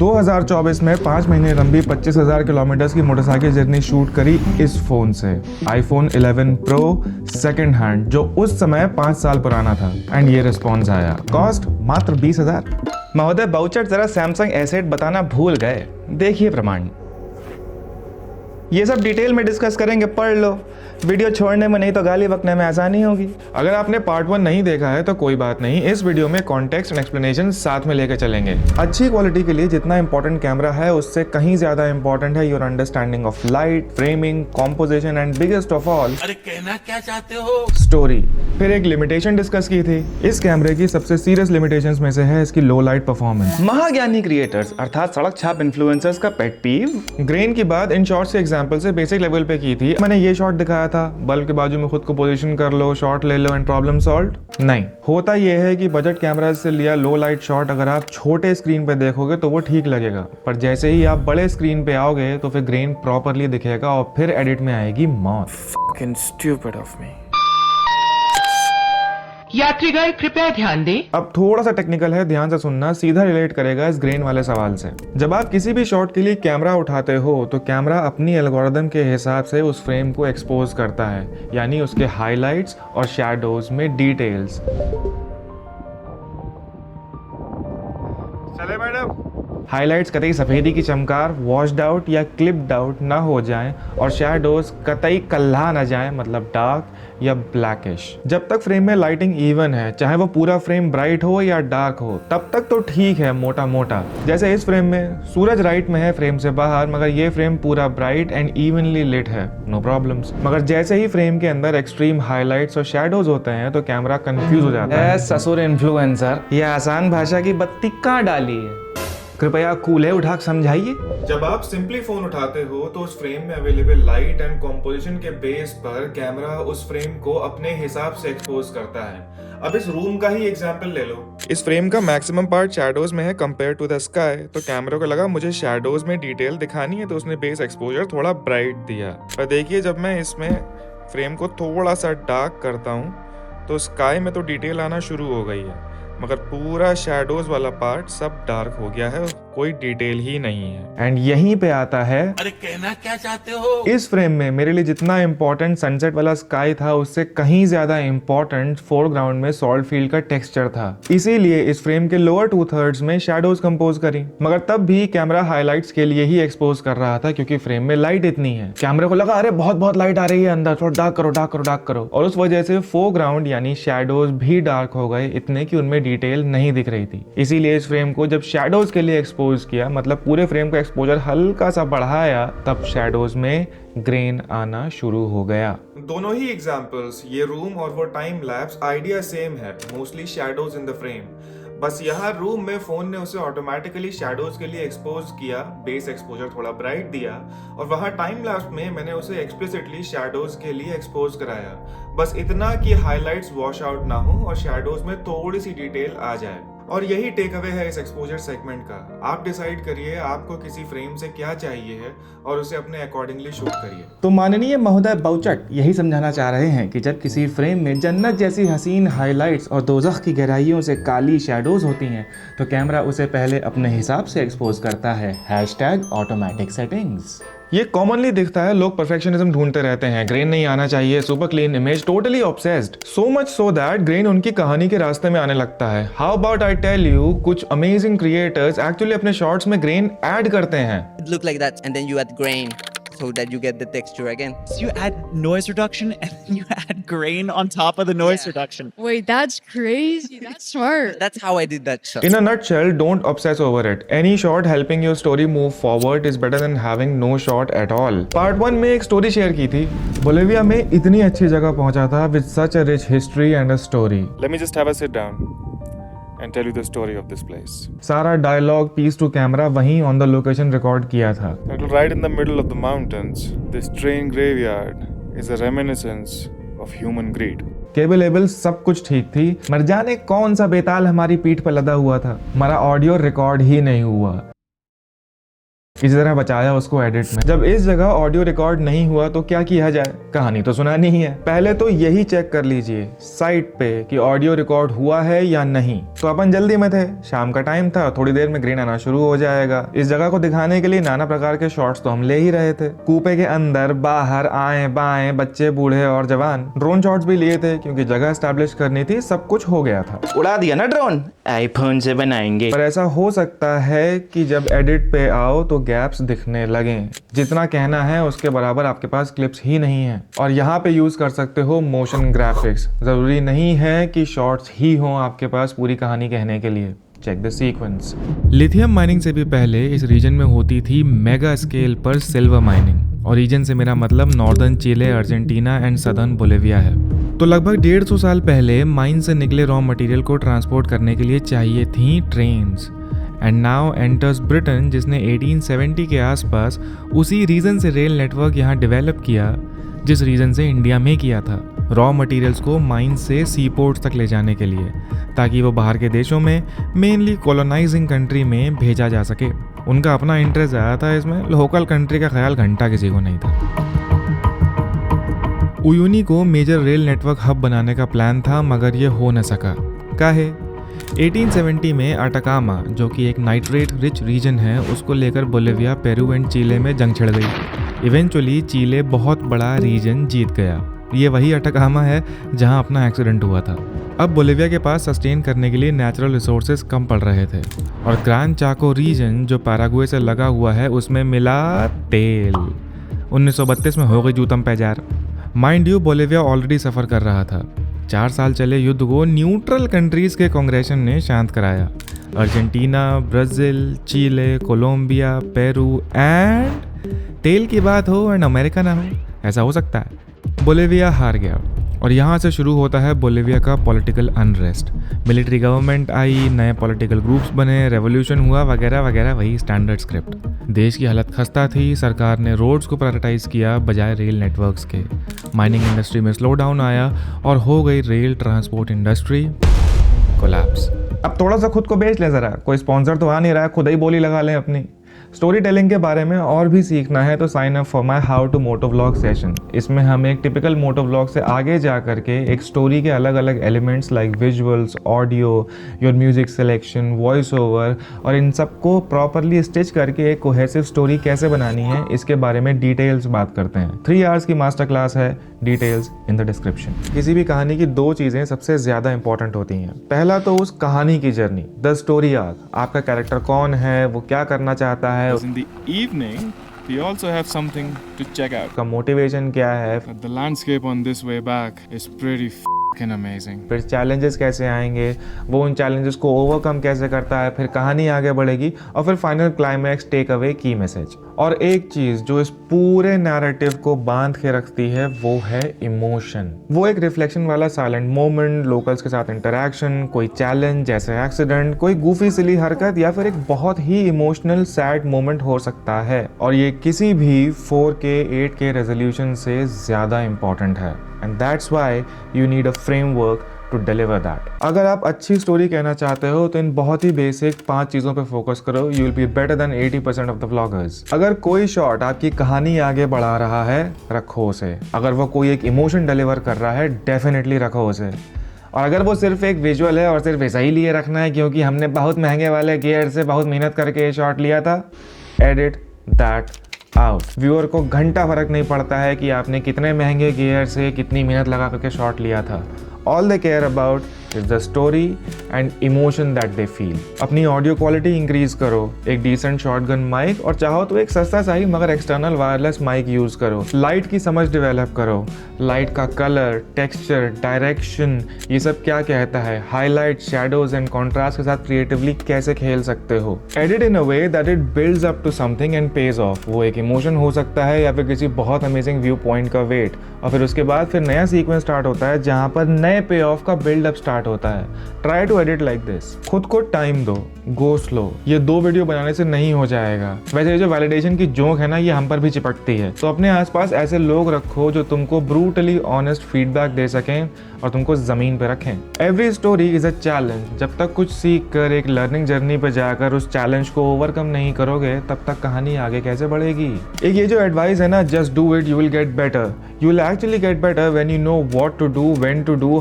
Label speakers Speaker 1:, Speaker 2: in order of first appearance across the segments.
Speaker 1: 2024 में 5 महीने लंबी 25,000 किलोमीटर की मोटरसाइकिल जर्नी शूट करी इस फोन से। iPhone 11 Pro सेकेंड हैंड, जो उस समय 5 साल पुराना था, एंड ये रिस्पॉन्स आया। कॉस्ट मात्र 20,000।
Speaker 2: महोदय बाउचर जरा सैमसंग एसेट बताना भूल गए, देखिए प्रमाण। ये सब डिटेल में डिस्कस करेंगे, पढ़ लो। वीडियो छोड़ने में नहीं तो गाली बकने में आसानी होगी।
Speaker 1: अगर आपने पार्ट 1 नहीं देखा है तो कोई बात नहीं, इस वीडियो में कॉन्टेक्स्ट एंड एक्सप्लेनेशन साथ में लेकर चलेंगे। अच्छी क्वालिटी के लिए जितना इंपॉर्टेंट कैमरा है, उससे कहीं ज्यादा इंपॉर्टेंट है your understanding of light, framing, composition and biggest of all,
Speaker 3: अरे कहना क्या चाहते हो?
Speaker 1: स्टोरी। फिर एक लिमिटेशन डिस्कस की थी। इस कैमरे की सबसे सीरियस लिमिटेशंस में से है इसकी लो लाइट परफॉर्मेंस।
Speaker 2: महाज्ञानी क्रिएटर्स अर्थात सड़क छाप इन्फ्लुएंसर्स का पेट पीव।
Speaker 1: ग्रेन की बात इन शॉट्स के एग्जांपल से बेसिक लेवल पे की थी। मैंने ये शॉट दिखाया था, बल्ब के बाजू में खुद को पोजीशन कर लो, शॉट ले लो एंड प्रॉब्लम सॉल्व। नहीं, होता यह है कि बजट कैमरा से लिया लो लाइट शॉट अगर आप छोटे स्क्रीन पे देखोगे तो वो ठीक लगेगा, पर जैसे ही आप बड़े स्क्रीन पे आओगे तो फिर ग्रेन प्रॉपरली दिखेगा और फिर एडिट में आएगी मौत।
Speaker 2: Fucking stupid of me.
Speaker 4: यात्रीगण कृपया ध्यान दें।
Speaker 1: अब थोड़ा सा टेक्निकल है, ध्यान से सुनना, सीधा रिलेट करेगा इस ग्रेन वाले सवाल से। जब आप किसी भी शॉट के लिए कैमरा उठाते हो तो कैमरा अपनी एल्गोरिदम के हिसाब से उस फ्रेम को एक्सपोज करता है, यानी उसके हाइलाइट्स और शैडोज में डिटेल्स। चले मैडम। हाइलाइट्स कतई सफेदी की चमकार, वॉश्ड आउट या क्लिप्ड आउट ना हो जाएं और शैडोज कतई कल्ला ना जाएं, मतलब डार्क या ब्लैकिश। जब तक फ्रेम में लाइटिंग इवन है, चाहे वो पूरा फ्रेम ब्राइट हो या डार्क हो, तब तक तो ठीक है मोटा मोटा। जैसे इस फ्रेम में सूरज राइट में है फ्रेम से बाहर, मगर ये फ्रेम पूरा ब्राइट एंड इवनली लिट है, नो प्रॉब्लम्स। मगर जैसे ही फ्रेम के अंदर एक्सट्रीम हाइलाइट्स और शैडोज होते हैं तो कैमरा कंफ्यूज हो जाता है।
Speaker 2: ससुर इन्फ्लुएंसर, ये आसान भाषा की बत्ती कहाँ डाली है? कृपया कूल्हे उठा समझाइए।
Speaker 1: जब आप सिंपली फोन उठाते हो तो उस फ्रेम में अवेलेबल लाइट एंड कॉम्पोजिशन के बेस पर कैमरा उस फ्रेम को अपने हिसाब से एक्सपोज करता है। अब इस रूम का ही एग्जांपल ले लो। इस फ्रेम का मैक्सिमम पार्ट शैडोज में है कंपेयर टू द स्काई, तो कैमरा को लगा मुझे शैडोज में डिटेल दिखानी है, तो उसने बेस एक्सपोजर थोड़ा ब्राइट दिया। पर देखिए, जब मैं इसमें फ्रेम को थोड़ा सा डार्क करता हूँ तो स्काई में तो डिटेल आना शुरू हो गई है, मगर पूरा शैडोज वाला पार्ट सब डार्क हो गया है, कोई डिटेल ही नहीं है। एंड यहीं पे आता है,
Speaker 3: अरे कहना क्या चाहते हो?
Speaker 1: इस फ्रेम में मेरे लिए जितना इंपॉर्टेंट सनसेट वाला स्काई था, उससे कहीं ज्यादा इंपॉर्टेंट फोरग्राउंड में सॉल्ट फील्ड का टेक्सचर था। इसीलिए इस फ्रेम के लोअर 2/3 में शैडोज कंपोज करी, मगर तब भी कैमरा हाइलाइट्स के लिए ही एक्सपोज कर रहा था, क्योंकि फ्रेम में लाइट इतनी है। कैमरे को लगा अरे बहुत बहुत लाइट आ रही है अंदर, थोड़ा डार्क करो डार्क करो डार्क करो, और उस वजह से फोरग्राउंड यानी शैडोज भी डार्क हो गए, इतने कि उनमें डिटेल नहीं दिख रही थी। इसीलिए इस फ्रेम को जब शैडोज के लिए एक्सपोज किया, मतलब पूरे फ्रेम का एक्सपोजर हल्का सा बढ़ाया, तब शैडोज में ग्रेन आना शुरू हो गया। दोनों ही एग्जांपल्स, ये रूम और वो टाइम लैप्स, आइडिया सेम है, mostly shadows in the frame. बस यहाँ रूम में फोन ने उसे ऑटोमेटिकली शैडोज के लिए एक्सपोज किया, बेस एक्सपोजर थोड़ा ब्राइट दिया, और वहाँ टाइम लैप्स में मैंने उसे एक्सप्लिसिटली शैडोज के लिए एक्सपोज कराया। बस इतना कि हाइलाइट्स वॉश आउट ना हो और शैडोज में थोड़ी सी डिटेल आ जाए। और यही टेक अवे है इस एक्सपोजर सेगमेंट का। आप डिसाइड करिए आपको किसी फ्रेम से क्या चाहिए है और उसे अपने अकॉर्डिंगली शूट करिए।
Speaker 2: तो माननीय महोदय बाउचट यही समझाना चाह रहे हैं कि जब किसी फ्रेम में जन्नत जैसी हसीन हाइलाइट्स और दोज़ख की गहराइयों से काली शैडोज होती हैं, तो कैमरा उसे पहले अपने हिसाब से एक्सपोज करता है। #Automatic settings.
Speaker 1: ये कॉमनली दिखता है, लोग परफेक्शनिज्म ढूंढते रहते हैं, ग्रेन नहीं आना चाहिए, super clean image, totally obsessed, so much so that grain उनकी कहानी के रास्ते में आने लगता है। How about I tell you, कुछ अमेजिंग क्रिएटर्स एक्चुअली अपने शॉट्स में ग्रेन ऐड करते हैं।
Speaker 5: It look like that, and then you add grain so that you get the texture again.
Speaker 6: So you add noise reduction and then you add grain on top of the noise reduction.
Speaker 7: Wait, that's crazy. That's smart.
Speaker 5: That's how I did that shot.
Speaker 1: In a nutshell, don't obsess over it. Any shot helping your story move forward is better than having no shot at all. Part 1 में एक story share की थी। Bolivia में इतनी अच्छी जगह पहुंचा था with such a rich history and a story. Let me just have a sit down and tell you the story of this place. सारा डायलॉग पीस टू कैमरा वहीं ऑन द लोकेशन रिकॉर्ड किया था। Right in the middle of the mountains, this train graveyard is a reminiscence of human greed. Cable able सब कुछ ठीक थी, मर जाने कौन सा बेताल हमारी पीठ पर लदा हुआ था। हमारा ऑडियो रिकॉर्ड ही नहीं हुआ। किसी तरह बचाया उसको एडिट में। जब इस जगह ऑडियो रिकॉर्ड नहीं हुआ तो क्या किया जाए, कहानी तो सुनानी ही है। पहले तो यही चेक कर लीजिए साइट पे कि ऑडियो रिकॉर्ड हुआ है या नहीं। तो अपन जल्दी में थे, शाम का टाइम था, थोड़ी देर में ग्रेन आना शुरू हो जाएगा। इस जगह को दिखाने के लिए नाना प्रकार के शॉट्स तो हम ले ही रहे थे। कूपे के अंदर बाहर आए बाएं बच्चे बूढ़े और जवान, ड्रोन शॉट्स भी लिए थे क्योंकि जगह एस्टैब्लिश करनी थी। सब कुछ हो गया था।
Speaker 2: उड़ा दिया ना ड्रोन, आईफोन से बनाएंगे।
Speaker 1: पर ऐसा हो सकता है कि जब एडिट पे आओ तो गैप्स दिखने लगें। जितना कहना है उसके बराबर आपके पास क्लिप्स ही नहीं है। और यहाँ पे यूज कर सकते हो मोशन ग्राफिक्स। जरूरी नहीं है कि शॉर्ट्स ही हों आपके पास पूरी कहानी कहने के लिए। Check the sequence. Lithium mining से भी पहले इस रीजन में होती थी मेगा स्केल पर सिल्वर माइनिंग। और रीजन से मेरा मतलब northern Chile, Argentina and southern Bolivia है। तो लगभग 150 साल पहले माइन से निकले रॉ मटेरियल को ट्रांसपोर्ट करने के लिए चाहिए थी trains. And now enters Britain, जिसने 1870 के आसपास उसी रीजन से रेल नेटवर्क यहाँ डेवलप किया जिस रीजन से इंडिया में किया था, रॉ मटेरियल्स को माइन से सी पोर्ट्स तक ले जाने के लिए, ताकि वो बाहर के देशों में, मेनली कॉलोनाइजिंग कंट्री में भेजा जा सके। उनका अपना इंटरेस्ट ज़्यादा था इसमें, लोकल कंट्री का ख्याल घंटा किसी को नहीं था। उयूनी को मेजर रेल नेटवर्क हब बनाने का प्लान था, मगर ये हो न सका। काहे? 1870 में अटाकामा, जो कि एक नाइट्रेट रिच रीजन है, उसको लेकर बोलिविया, पेरू एंड चिले में जंग छिड़ गई। इवेंचुअली चिले बहुत बड़ा रीजन जीत गया। ये वही अटाकामा है जहां अपना एक्सीडेंट हुआ था। अब बोलिविया के पास सस्टेन करने के लिए नेचुरल रिसोर्सेज कम पड़ रहे थे और ग्रांड चाको रीजन जो पैराग्वे से लगा हुआ है उसमें मिला तेल। 1932 में हो गई जूतम पैजार। माइंड यू, बोलिविया ऑलरेडी सफ़र कर रहा था। 4 साल चले युद्ध को न्यूट्रल कंट्रीज के कांग्रेशन ने शांत कराया। Argentina, Brazil, Chile, Colombia, Peru and तेल की बात हो एंड अमेरिका ना हो, ऐसा हो सकता है। बोलिविया हार गया और यहाँ से शुरू होता है बोलिविया का पॉलिटिकल अनरेस्ट। मिलिट्री गवर्नमेंट आई, नए पॉलिटिकल ग्रुप्स बने, रेवोल्यूशन हुआ वगैरह वगैरह, वही स्टैंडर्ड स्क्रिप्ट। देश की हालत खस्ता थी। सरकार ने रोड्स को प्रायोरिटाइज किया बजाय रेल नेटवर्क्स के। माइनिंग इंडस्ट्री में स्लो डाउन आया और हो गई रेल ट्रांसपोर्ट इंडस्ट्री कोलैप्स। अब थोड़ा सा खुद को बेच ले जरा, कोई स्पॉन्सर तो आ नहीं रहा है, खुद ही बोली लगा लें अपनी। स्टोरी टेलिंग के बारे में और भी सीखना है तो sign up for my how to moto vlog session. इसमें हम एक टिपिकल मोटो व्लॉग से आगे जा करके एक स्टोरी के अलग अलग elements like visuals, audio, your music selection, voice over और इन सबको प्रॉपरली स्टिच करके एक कोहेसिव स्टोरी कैसे बनानी है इसके बारे में डिटेल्स बात करते हैं। 3 आवर्स की मास्टर क्लास है, डिटेल्स इन द डिस्क्रिप्शन। किसी भी कहानी की 2 चीज़ें सबसे ज़्यादा इंपॉर्टेंट होती हैं। पहला तो उस कहानी की जर्नी, द स्टोरी आर्क। आपका कैरेक्टर कौन है, वो क्या करना चाहता है,
Speaker 8: In the evening, we also have something to check out.
Speaker 1: उसका मोटिवेशन क्या है,
Speaker 8: But the landscape on this way back is pretty fucking amazing.
Speaker 1: फिर चैलेंजेस कैसे आएंगे, वो उन चैलेंजेस को ओवरकम कैसे करता है, फिर कहानी आगे बढ़ेगी और फिर फाइनल क्लाइमैक्स, टेक अवे, की मैसेज। और एक चीज़ जो इस पूरे नैरेटिव को बांध के रखती है वो है इमोशन। वो एक रिफ्लेक्शन वाला साइलेंट मोमेंट, लोकल्स के साथ इंटरेक्शन, कोई चैलेंज जैसे एक्सीडेंट, कोई गूफी सिली हरकत या फिर एक बहुत ही इमोशनल सैड मोमेंट हो सकता है। और ये किसी भी 4K 8K रेजोल्यूशन से ज़्यादा इंपॉर्टेंट है। And that's why you need a framework to deliver that. अगर आप अच्छी स्टोरी कहना चाहते हो तो इन बहुत ही बेसिक 5 चीज़ों पे फोकस करो। You will be better than 80% of the vloggers. अगर कोई शॉट आपकी कहानी आगे बढ़ा रहा है, रखो उसे। अगर वो कोई एक इमोशन डिलीवर कर रहा है, डेफिनेटली रखो उसे। और अगर वो सिर्फ एक विजुअल है और सिर्फ ऐसा ही लिए रखना है क्योंकि हमने बहुत महंगे वाले गियर से बहुत मेहनत करके ये शॉट लिया था, एडिट दैट आउट। व्यूअर को घंटा फर्क नहीं पड़ता है कि आपने कितने महंगे गियर से कितनी मेहनत लगा करके शॉट लिया था। All they care about is the story and emotion that they feel. अपनी ऑडियो क्वालिटी इंक्रीज करो, एक डिसेंट शॉटगन माइक और चाहो तो एक सस्ता सा ही मगर एक्सटर्नल वायरलेस माइक यूज करो। लाइट की समझ डेवलप करो, लाइट का कलर, टेक्सचर, डायरेक्शन, ये सब क्या कहता है, हाईलाइट, शैडोज एंड कॉन्ट्रास्ट के साथ क्रिएटिवली कैसे खेल सकते हो। Edit in a way that it builds up to something and pays off. वो एक इमोशन हो सकता है या फिर किसी बहुत अमेजिंग व्यू पॉइंट का वेट, और फिर उसके बाद फिर नया सीक्वेंस स्टार्ट होता है जहाँ पर नए पे ऑफ का बिल्डअप स्टार्ट स्टार्ट होता है। Try to edit like this. खुद को टाइम दो, गो स्लो। ये 2 वीडियो बनाने से नहीं हो जाएगा। वैसे ये जो वैलिडेशन की जोक है ना, ये हम पर भी चिपकती है। तो अपने आसपास ऐसे लोग रखो जो तुमको ब्रूटली ऑनेस्ट फीडबैक दे सकें और तुमको जमीन पे रखें। Every story is a challenge. जब तक कुछ सीख कर एक लर्निंग जर्नी पे जाकर उस चैलेंज को ओवरकम नहीं करोगे, तब तक कहानी आगे कैसे बढ़ेगी। एक ये जो एडवाइस है ना, just do it, you will get better. You will actually get better when you know what to do, when to do,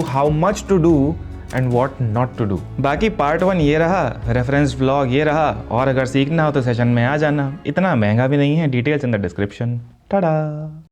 Speaker 1: how much to do and what not to do.
Speaker 2: बाकी part 1 ये रहा, reference vlog ये रहा, और अगर सीखना हो तो सेशन में आ जाना। इतना महंगा भी नहीं है, details in the description. Tata.